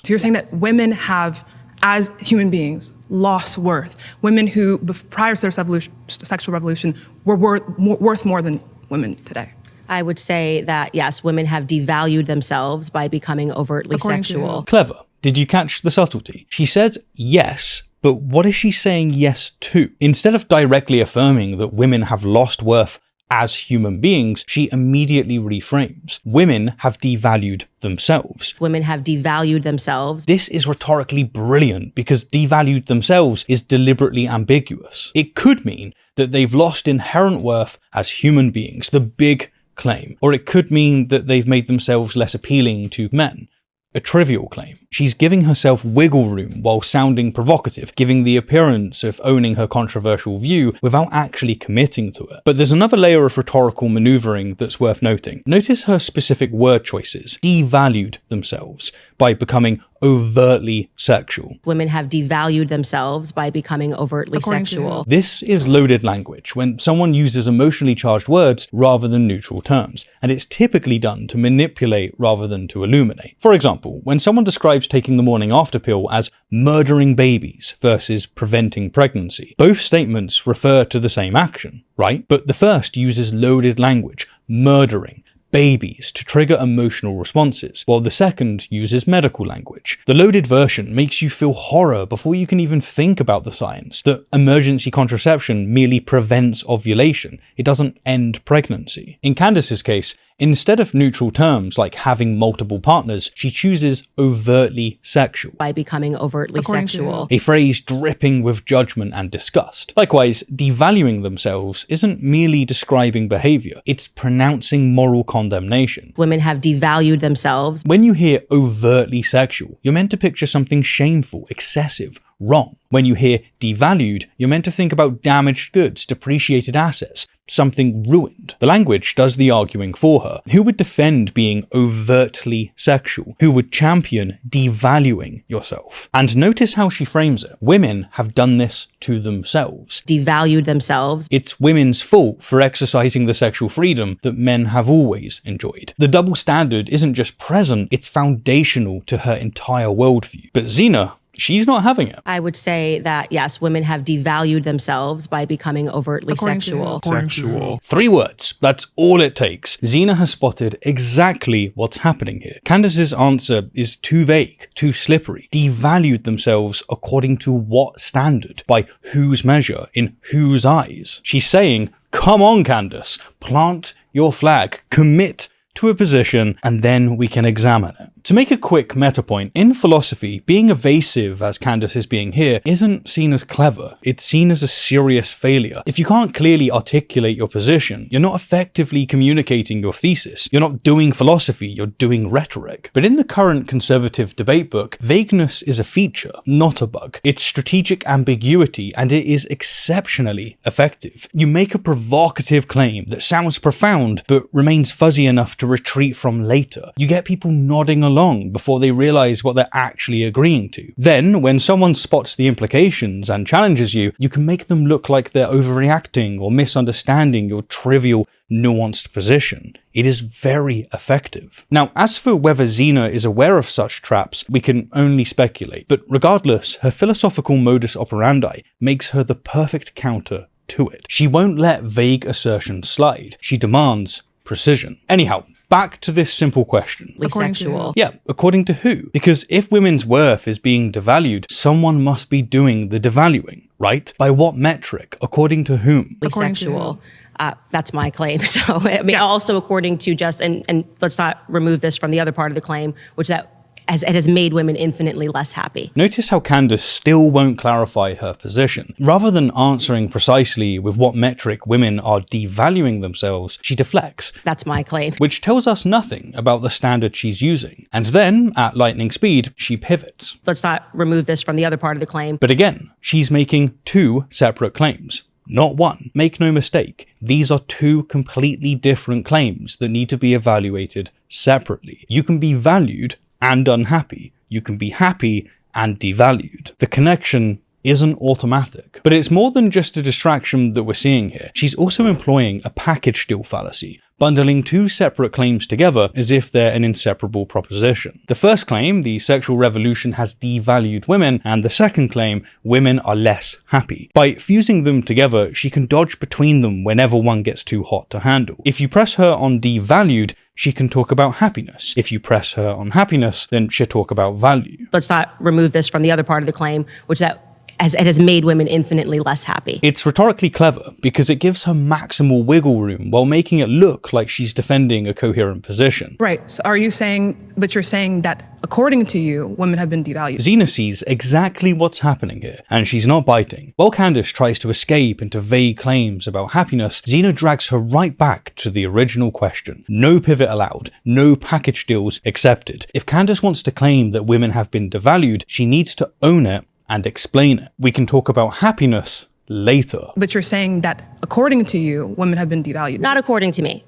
So you're saying that women have, as human beings, lost worth. Women who, prior to their sexual revolution, were worth more than women today. I would say that, yes, women have devalued themselves by becoming overtly sexual. Clever. Did you catch the subtlety? She says yes, but what is she saying yes to? Instead of directly affirming that women have lost worth as human beings, she immediately reframes. Women have devalued themselves. Women have devalued themselves. This is rhetorically brilliant because devalued themselves is deliberately ambiguous. It could mean that they've lost inherent worth as human beings, the big claim, or it could mean that they've made themselves less appealing to men. A trivial claim. She's giving herself wiggle room while sounding provocative, giving the appearance of owning her controversial view without actually committing to it. But there's another layer of rhetorical maneuvering that's worth noting. Notice her specific word choices. Devalued themselves by becoming overtly sexual. Women have devalued themselves by becoming overtly sexual. This is loaded language when someone uses emotionally charged words rather than neutral terms, and it's typically done to manipulate rather than to illuminate. For example, when someone describes taking the morning after pill as murdering babies versus preventing pregnancy, both statements refer to the same action, right? But the first uses loaded language, murdering babies, to trigger emotional responses, while the second uses medical language. The loaded version makes you feel horror before you can even think about the science, that emergency contraception merely prevents ovulation, it doesn't end pregnancy. In Candace's case, instead of neutral terms like having multiple partners, she chooses overtly sexual. By becoming overtly sexual. A phrase dripping with judgment and disgust. Likewise, devaluing themselves isn't merely describing behavior, it's pronouncing moral condemnation. Women have devalued themselves. When you hear overtly sexual, you're meant to picture something shameful, excessive, wrong. When you hear devalued, you're meant to think about damaged goods, depreciated assets, something ruined. The language does the arguing for her. Who would defend being overtly sexual? Who would champion devaluing yourself? And notice how she frames it. Women have done this to themselves. Devalued themselves. It's women's fault for exercising the sexual freedom that men have always enjoyed. The double standard isn't just present, it's foundational to her entire worldview. But Zena, she's not having it. I would say that, yes, women have devalued themselves by becoming overtly sexual. 3 words. That's all it takes. Zena has spotted exactly what's happening here. Candace's answer is too vague, too slippery. Devalued themselves according to what standard? By whose measure? In whose eyes? She's saying, come on, Candace, plant your flag, commit to a position, and then we can examine it. To make a quick meta point, in philosophy, being evasive, as Candace is being here, isn't seen as clever. It's seen as a serious failure. If you can't clearly articulate your position, you're not effectively communicating your thesis. You're not doing philosophy, you're doing rhetoric. But in the current conservative debate book, vagueness is a feature, not a bug. It's strategic ambiguity, and it is exceptionally effective. You make a provocative claim that sounds profound, but remains fuzzy enough to retreat from later. You get people nodding along before they realize what they're actually agreeing to. Then, when someone spots the implications and challenges you, you can make them look like they're overreacting or misunderstanding your trivial, nuanced position. It is very effective. Now, as for whether Zena is aware of such traps, we can only speculate, but regardless, her philosophical modus operandi makes her the perfect counter to it. She won't let vague assertions slide. She demands precision. Anyhow, back to this simple question. Sexual. Yeah, according to who? Because if women's worth is being devalued, someone must be doing the devaluing, right? By what metric? According to whom? Sexual. That's my claim. So, I mean, also according to just, and let's not remove this from the other part of the claim, which that it has made women infinitely less happy. Notice how Candace still won't clarify her position. Rather than answering precisely with what metric women are devaluing themselves, she deflects. That's my claim. Which tells us nothing about the standard she's using. And then, at lightning speed, she pivots. Let's not remove this from the other part of the claim. But again, she's making 2 separate claims. Not one. Make no mistake, these are 2 completely different claims that need to be evaluated separately. You can be valued and unhappy. You can be happy and devalued. The connection isn't automatic. But it's more than just a distraction that we're seeing here. She's also employing a package deal fallacy. bundling two separate claims together as if they're an inseparable proposition. The first claim, the sexual revolution has devalued women, and the second claim, women are less happy. By fusing them together, she can dodge between them whenever one gets too hot to handle. If you press her on devalued, she can talk about happiness. If you press her on happiness, then she'll talk about value. Let's not remove this from the other part of the claim, which it has made women infinitely less happy. It's rhetorically clever because it gives her maximal wiggle room while making it look like she's defending a coherent position. Right. So are you saying, but you're saying that according to you, women have been devalued? Zena sees exactly what's happening here, and she's not biting. While Candace tries to escape into vague claims about happiness, Zena drags her right back to the original question. No pivot allowed, no package deals accepted. If Candace wants to claim that women have been devalued, she needs to own it and explain it. We can talk about happiness later. But you're saying that according to you, women have been devalued? Not according to me.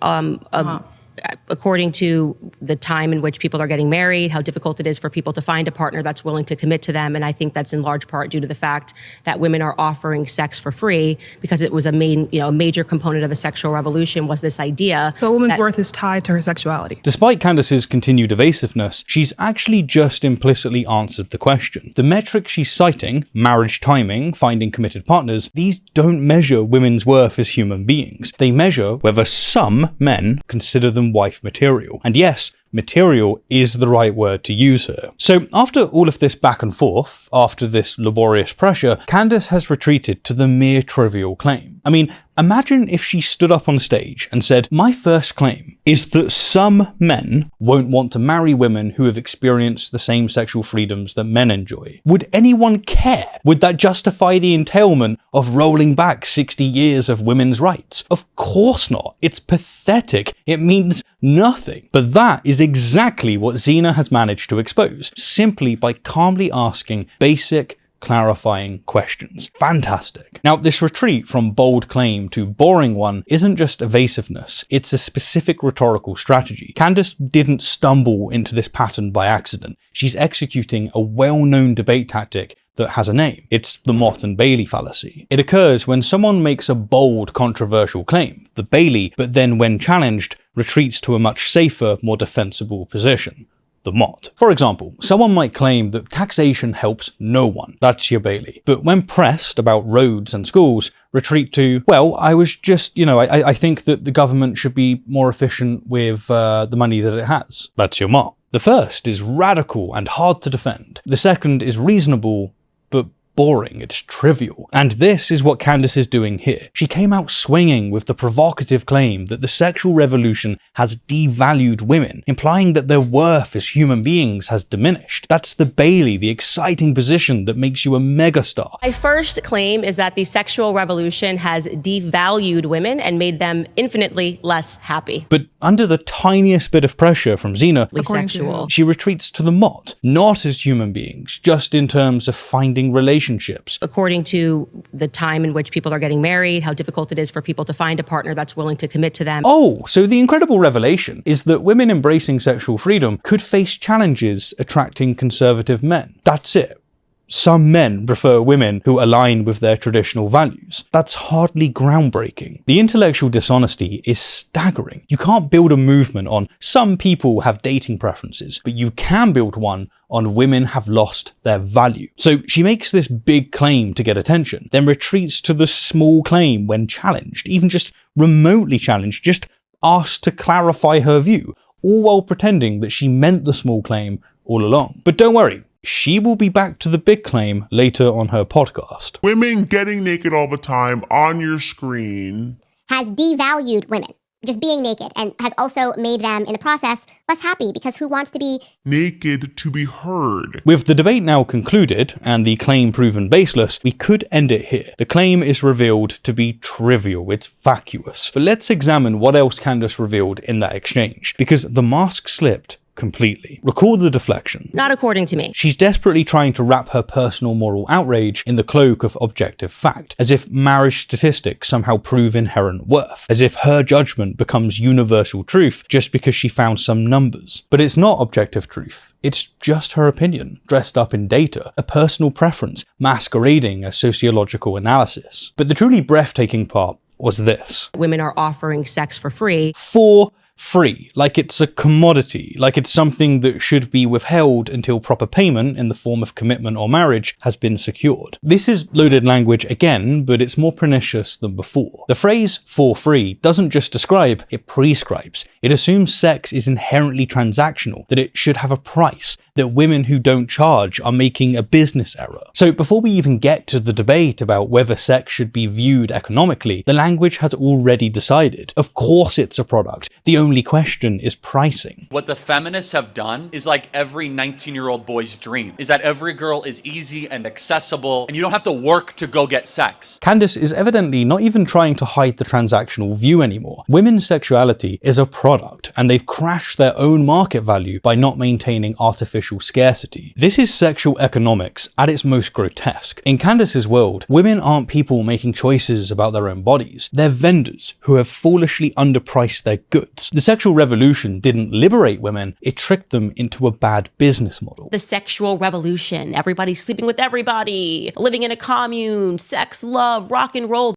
According to the time in which people are getting married, how difficult it is for people to find a partner that's willing to commit to them. And I think that's in large part due to the fact that women are offering sex for free, because it was a major component of the sexual revolution was this idea. So a woman's worth is tied to her sexuality. Despite Candace's continued evasiveness, she's actually just implicitly answered the question. The metrics she's citing, marriage timing, finding committed partners, these don't measure women's worth as human beings. They measure whether some men consider them wife material. And yes, material is the right word to use here. So after all of this back and forth, after this laborious pressure, Candace has retreated to the mere trivial claim. I mean, imagine if she stood up on stage and said, my first claim is that some men won't want to marry women who have experienced the same sexual freedoms that men enjoy. Would anyone care? Would that justify the entailment of rolling back 60 years of women's rights? Of course not. It's pathetic. It means nothing. But that is exactly what Zena has managed to expose, simply by calmly asking basic, clarifying questions. Fantastic. Now, this retreat from bold claim to boring one isn't just evasiveness, it's a specific rhetorical strategy. Candace didn't stumble into this pattern by accident. She's executing a well-known debate tactic that has a name. It's the motte-and-bailey fallacy. It occurs when someone makes a bold, controversial claim, the Bailey, but then when challenged, retreats to a much safer, more defensible position, the motte. For example, someone might claim that taxation helps no one. That's your Bailey. But when pressed about roads and schools, retreat to, well, I was just, I think that the government should be more efficient with the money that it has. That's your motte. The first is radical and hard to defend. The second is reasonable, but boring, it's trivial. And this is what Candace is doing here. She came out swinging with the provocative claim that the sexual revolution has devalued women, implying that their worth as human beings has diminished. That's the Bailey, the exciting position that makes you a megastar. My first claim is that the sexual revolution has devalued women and made them infinitely less happy. But under the tiniest bit of pressure from Zena, Sexual. she retreats to the motte, not as human beings, just in terms of finding relationships. According to the time in which people are getting married, how difficult it is for people to find a partner that's willing to commit to them. Oh, so the incredible revelation is that women embracing sexual freedom could face challenges attracting conservative men. That's it. Some men prefer women who align with their traditional values. That's hardly groundbreaking. The intellectual dishonesty is staggering. You can't build a movement on some people have dating preferences, but you can build one on women have lost their value. So she makes this big claim to get attention, then retreats to the small claim when challenged, even just remotely challenged, just asked to clarify her view, all while pretending that she meant the small claim all along. But don't worry, she will be back to the big claim later on her podcast. Women getting naked all the time on your screen has devalued women, just being naked, and has also made them, in the process, less happy, because who wants to be naked to be heard? With the debate now concluded and the claim proven baseless, we could end it here. The claim is revealed to be trivial, it's vacuous. But let's examine what else Candace revealed in that exchange, because the mask slipped completely. Recall the deflection. Not according to me. She's desperately trying to wrap her personal moral outrage in the cloak of objective fact, as if marriage statistics somehow prove inherent worth, as if her judgment becomes universal truth just because she found some numbers. But it's not objective truth. It's just her opinion, dressed up in data, a personal preference, masquerading as sociological analysis. But the truly breathtaking part was this. Women are offering sex for free. For free, like it's a commodity, like it's something that should be withheld until proper payment in the form of commitment or marriage has been secured. This is loaded language again, but it's more pernicious than before. The phrase for free doesn't just describe, it prescribes. It assumes sex is inherently transactional, that it should have a price, that women who don't charge are making a business error. So before we even get to the debate about whether sex should be viewed economically, the language has already decided. Of course it's a product. The only question is pricing. What the feminists have done is like every 19-year-old boy's dream, is that every girl is easy and accessible and you don't have to work to go get sex. Candace is evidently not even trying to hide the transactional view anymore. Women's sexuality is a product, and they've crashed their own market value by not maintaining artificial scarcity. This is sexual economics at its most grotesque. In Candace's world, women aren't people making choices about their own bodies. They're vendors who have foolishly underpriced their goods. The sexual revolution didn't liberate women, it tricked them into a bad business model. The sexual revolution, everybody's sleeping with everybody, living in a commune, sex, love, rock and roll.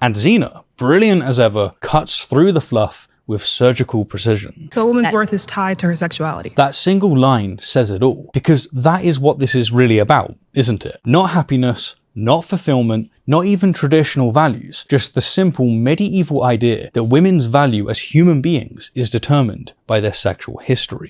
And Zena, brilliant as ever, cuts through the fluff with surgical precision. So a woman's worth is tied to her sexuality. That single line says it all, because that is what this is really about, isn't it? Not happiness, not fulfillment, not even traditional values, just the simple medieval idea that women's value as human beings is determined by their sexual history.